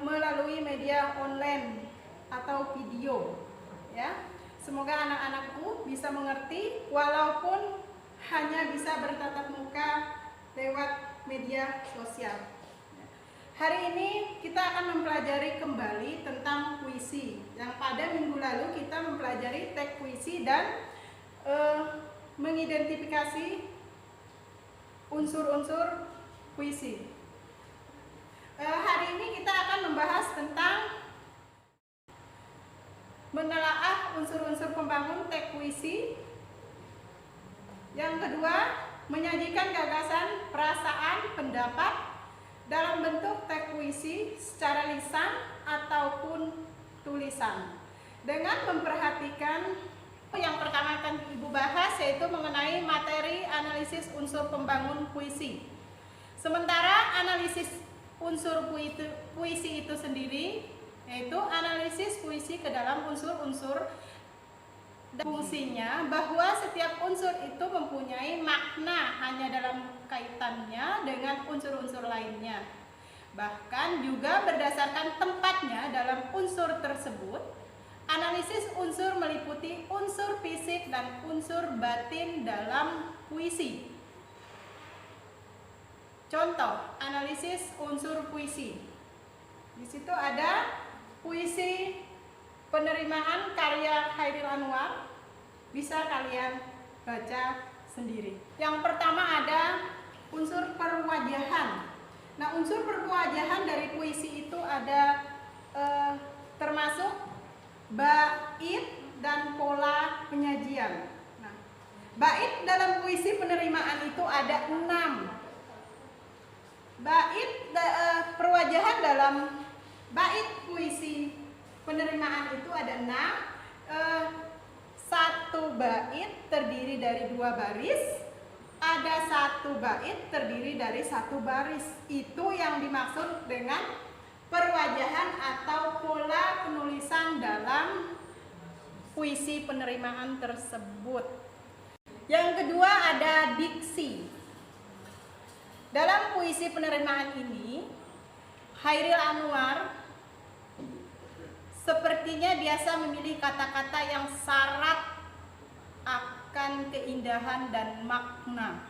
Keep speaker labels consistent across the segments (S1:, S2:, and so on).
S1: melalui media online atau video, ya. Semoga anak-anakku bisa mengerti walaupun hanya bisa bertatap muka lewat media sosial. Hari ini kita akan mempelajari kembali tentang puisi. Yang pada minggu lalu kita mempelajari teks puisi dan mengidentifikasi unsur-unsur puisi. Hari ini kita akan membahas tentang menelaah unsur-unsur pembangun teks puisi. Yang kedua, menyajikan gagasan, perasaan, pendapat dalam bentuk teks puisi secara lisan ataupun tulisan. Dengan memperhatikan yang pertama akan Ibu bahas yaitu mengenai materi analisis unsur pembangun puisi. Sementara analisis unsur puisi itu sendiri yaitu analisis puisi ke dalam unsur-unsur dan fungsinya, bahwa setiap unsur itu mempunyai makna hanya dalam kaitannya dengan unsur-unsur lainnya. Bahkan juga berdasarkan tempatnya dalam unsur tersebut. Analisis unsur meliputi unsur fisik dan unsur batin dalam puisi. Contoh analisis unsur puisi. Di situ ada puisi penerimaan karya Chairil Anwar, bisa kalian baca sendiri. Yang pertama ada unsur perwajahan. Nah, unsur perwajahan dari puisi itu ada termasuk bait dan pola penyajian. Nah, bait dalam puisi penerimaan itu ada 6. Perwajahan dalam bait puisi penerimaan itu ada 6. Satu bait terdiri dari 2 baris, ada 1 bait terdiri dari 1 baris. Itu yang dimaksud dengan perwajahan atau pola penulisan dalam puisi penerimaan tersebut. Yang kedua ada diksi. Dalam puisi penerimaan ini, Chairil Anwar sepertinya biasa memilih kata-kata yang syarat akan keindahan dan makna.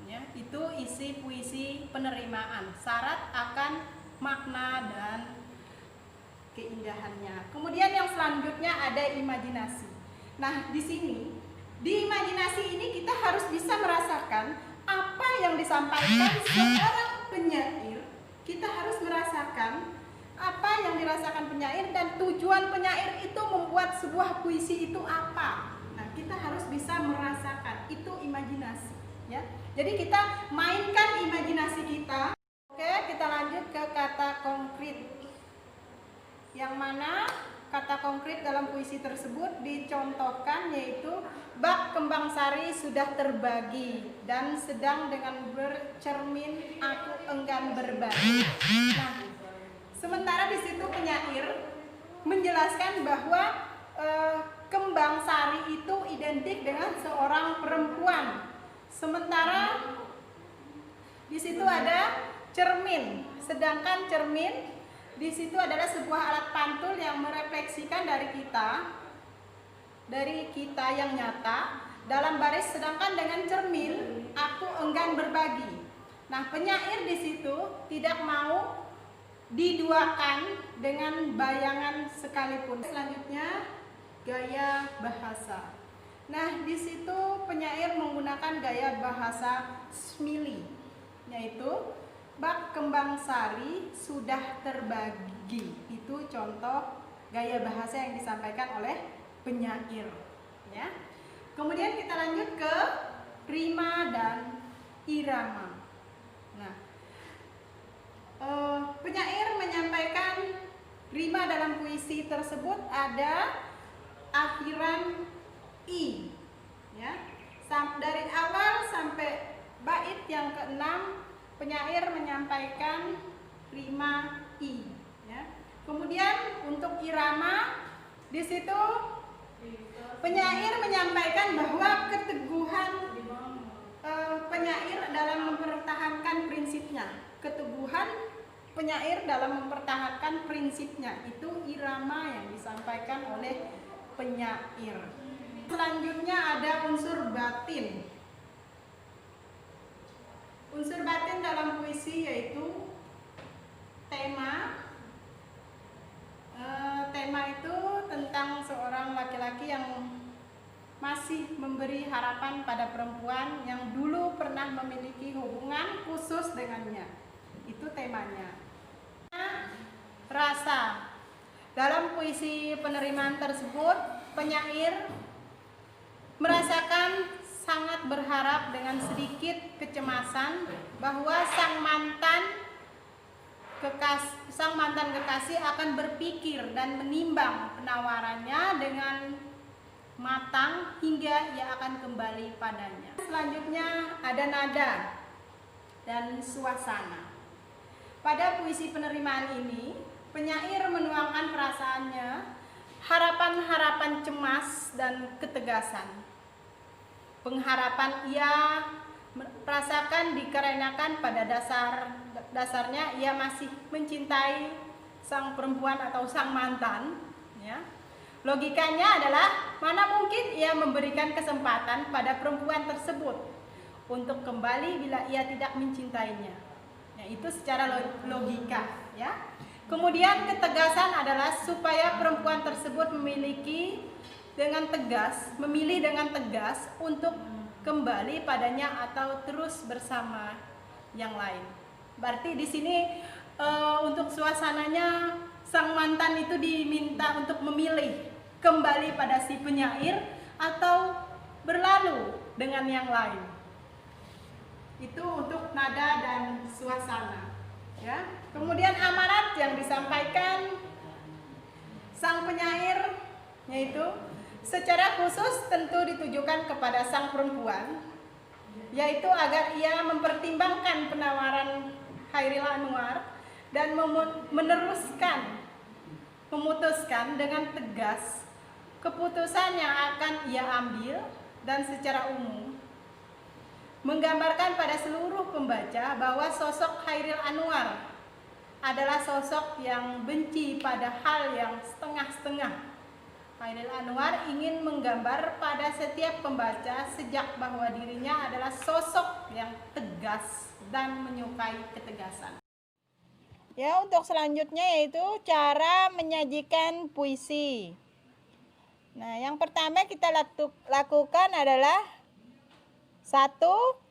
S1: Ya, itu isi puisi penerimaan, syarat akan makna dan keindahannya. Kemudian yang selanjutnya ada imajinasi. Nah, di sini, di imajinasi ini kita harus bisa merasakan apa yang disampaikan seorang penyair. Kita harus merasakan apa yang dirasakan penyair dan tujuan penyair itu membuat sebuah puisi itu apa. Nah, kita harus bisa merasakan, itu imajinasi, ya. Jadi kita mainkan imajinasi kita. Oke, kita lanjut ke kata konkret. Yang mana kata konkret dalam puisi tersebut dicontohkan yaitu bak kembang sari sudah terbagi dan sedang dengan bercermin aku enggan berbagi. Nah, sementara di situ penyair menjelaskan bahwa kembang sari itu identik dengan seorang perempuan. Sementara di situ ada cermin, sedangkan cermin di situ adalah sebuah alat pantul yang merefleksikan dari kita yang nyata dalam baris, sedangkan dengan cermin aku enggan berbagi. Nah, penyair di situ tidak mau diduakan dengan bayangan sekalipun. Selanjutnya gaya bahasa. Nah, di situ penyair menggunakan gaya bahasa smili, yaitu bak kembang sari sudah terbagi. Itu contoh gaya bahasa yang disampaikan oleh penyair, ya. Kemudian kita lanjut ke rima dan irama. Nah, penyair menyampaikan rima dalam puisi tersebut ada akhiran i, ya. Dari awal sampai bait yang ke-6 penyair menyampaikan rima i, ya. Kemudian untuk irama di situ penyair menyampaikan bahwa keteguhan penyair dalam mempertahankan prinsipnya, keteguhan penyair dalam mempertahankan prinsipnya, itu irama yang disampaikan oleh penyair. Selanjutnya ada unsur batin. Unsur batin dalam puisi yaitu tema. Tema itu tentang seorang laki-laki yang masih memberi harapan pada perempuan yang dulu pernah memiliki hubungan khusus dengannya. Itu temanya. Rasa. Dalam puisi penerimaan tersebut, penyair merasakan sangat berharap dengan sedikit kecemasan bahwa sang mantan kekasih akan berpikir dan menimbang penawarannya dengan matang hingga ia akan kembali padanya. Selanjutnya ada nada dan suasana. Pada puisi penerimaan ini, penyair menuangkan perasaannya, harapan-harapan cemas dan ketegasan. Pengharapan ia merasakan dikarenakan pada dasarnya ia masih mencintai sang perempuan atau sang mantan, ya. Logikanya adalah mana mungkin ia memberikan kesempatan pada perempuan tersebut untuk kembali bila ia tidak mencintainya. Ya, itu secara logika, ya. Kemudian ketegasan adalah supaya perempuan tersebut memilih dengan tegas untuk kembali padanya atau terus bersama yang lain. Berarti di sini untuk suasananya sang mantan itu diminta untuk memilih kembali pada si penyair atau berlalu dengan yang lain. Itu untuk nada dan suasana, ya. Kemudian amanat yang disampaikan sang penyair yaitu secara khusus tentu ditujukan kepada sang perempuan, yaitu agar ia mempertimbangkan penawaran Chairil Anwar dan memutuskan dengan tegas keputusan yang akan ia ambil, dan secara umum menggambarkan pada seluruh pembaca bahwa sosok Chairil Anwar adalah sosok yang benci pada hal yang setengah-setengah. Chairil Anwar ingin menggambar pada setiap pembaca sejak bahwa dirinya adalah sosok yang tegas dan menyukai ketegasan. Ya, untuk selanjutnya yaitu cara menyajikan puisi. Nah, yang pertama kita lakukan adalah 1.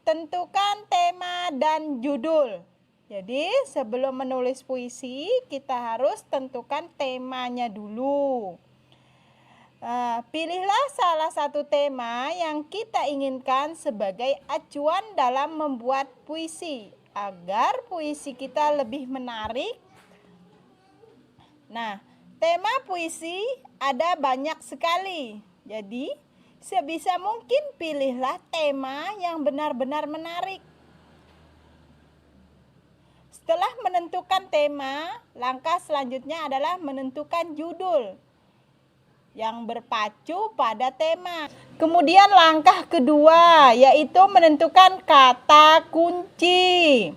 S1: Tentukan tema dan judul. Jadi, sebelum menulis puisi, kita harus tentukan temanya dulu. Pilihlah salah satu tema yang kita inginkan sebagai acuan dalam membuat puisi agar puisi kita lebih menarik. Nah, tema puisi ada banyak sekali. Jadi, sebisa mungkin pilihlah tema yang benar-benar menarik. Setelah menentukan tema, langkah selanjutnya adalah menentukan judul yang berpacu pada tema. Kemudian langkah kedua yaitu menentukan kata kunci.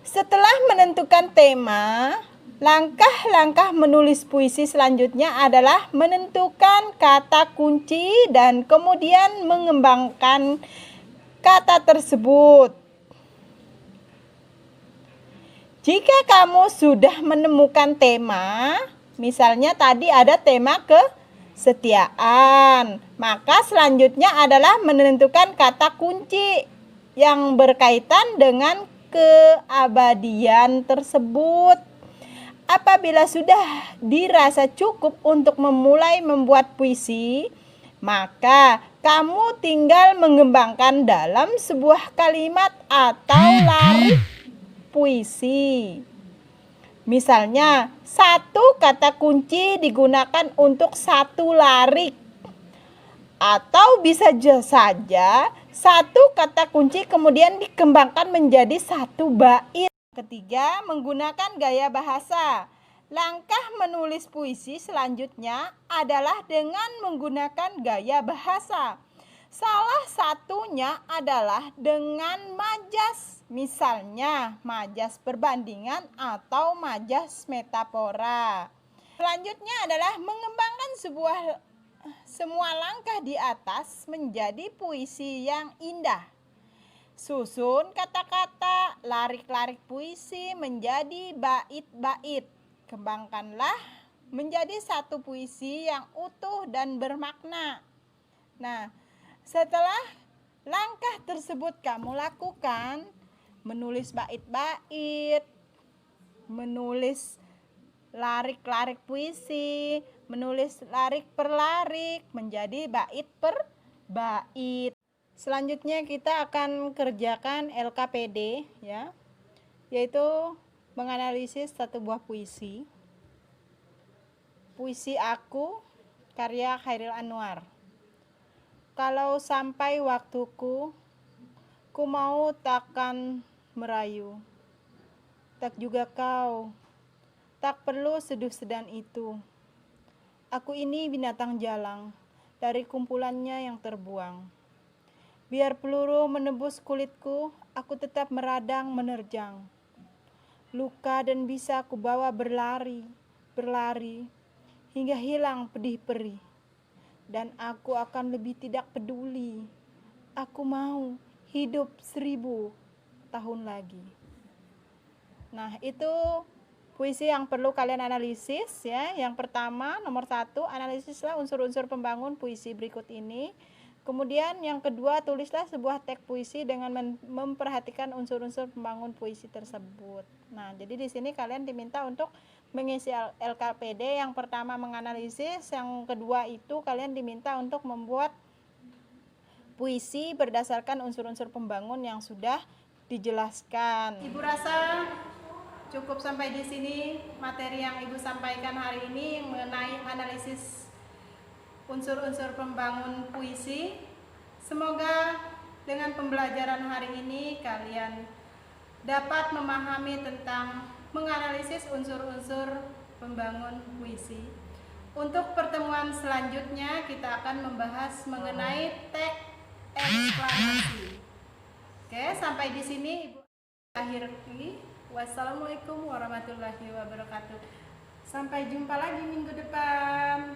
S1: Setelah menentukan tema, langkah-langkah menulis puisi selanjutnya adalah menentukan kata kunci dan kemudian mengembangkan kata tersebut. Jika kamu sudah menemukan tema, misalnya tadi ada tema kesetiaan, maka selanjutnya adalah menentukan kata kunci yang berkaitan dengan keabadian tersebut. Apabila sudah dirasa cukup untuk memulai membuat puisi, maka kamu tinggal mengembangkan dalam sebuah kalimat atau larik puisi. Misalnya, satu kata kunci digunakan untuk satu larik. Atau bisa saja satu kata kunci kemudian dikembangkan menjadi satu bait. Ketiga, menggunakan gaya bahasa. Langkah menulis puisi selanjutnya adalah dengan menggunakan gaya bahasa. Salah satunya adalah dengan majas. Misalnya majas perbandingan atau majas metafora. Selanjutnya adalah mengembangkan semua langkah di atas menjadi puisi yang indah. Susun kata-kata, larik-larik puisi menjadi bait-bait. Kembangkanlah menjadi satu puisi yang utuh dan bermakna. Nah, setelah langkah tersebut kamu lakukan, menulis bait-bait, menulis larik-larik puisi, menulis larik per larik menjadi bait per bait. Selanjutnya kita akan kerjakan LKPD ya, yaitu menganalisis satu buah puisi. Puisi Aku karya Chairil Anwar. Kalau sampai waktuku, ku mau takkan merayu, tak juga kau, tak perlu seduh sedan itu. Aku ini binatang jalang, dari kumpulannya yang terbuang. Biar peluru menembus kulitku, aku tetap meradang menerjang. Luka dan bisa ku bawa berlari, hingga hilang pedih perih. Dan aku akan lebih tidak peduli. Aku mau hidup 1000 tahun lagi. Nah, itu puisi yang perlu kalian analisis ya. Yang pertama, nomor 1, analisislah unsur-unsur pembangun puisi berikut ini. Kemudian yang kedua, tulislah sebuah teks puisi dengan memperhatikan unsur-unsur pembangun puisi tersebut. Nah, jadi di sini kalian diminta untuk mengisi LKPD. Yang pertama menganalisis, yang kedua itu kalian diminta untuk membuat puisi berdasarkan unsur-unsur pembangun yang sudah dijelaskan. Ibu rasa cukup sampai di sini materi yang Ibu sampaikan hari ini mengenai analisis unsur-unsur pembangun puisi. Semoga dengan pembelajaran hari ini kalian dapat memahami tentang menganalisis unsur-unsur pembangun puisi. Untuk pertemuan selanjutnya kita akan membahas mengenai teks eksklamasi. Oke, sampai di sini Ibu akhiri. Wassalamualaikum warahmatullahi wabarakatuh. Sampai jumpa lagi minggu depan.